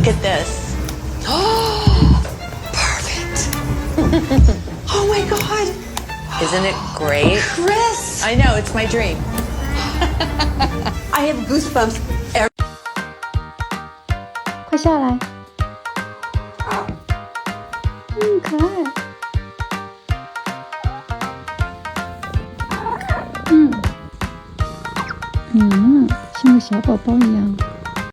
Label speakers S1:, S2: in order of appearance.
S1: Look at this.
S2: Perfect.
S1: Oh my God.
S2: Isn't it great?
S1: Chris.
S2: I know, it's my dream.
S1: I have goosebumps.
S3: 快下来。可爱。像个小宝宝一样。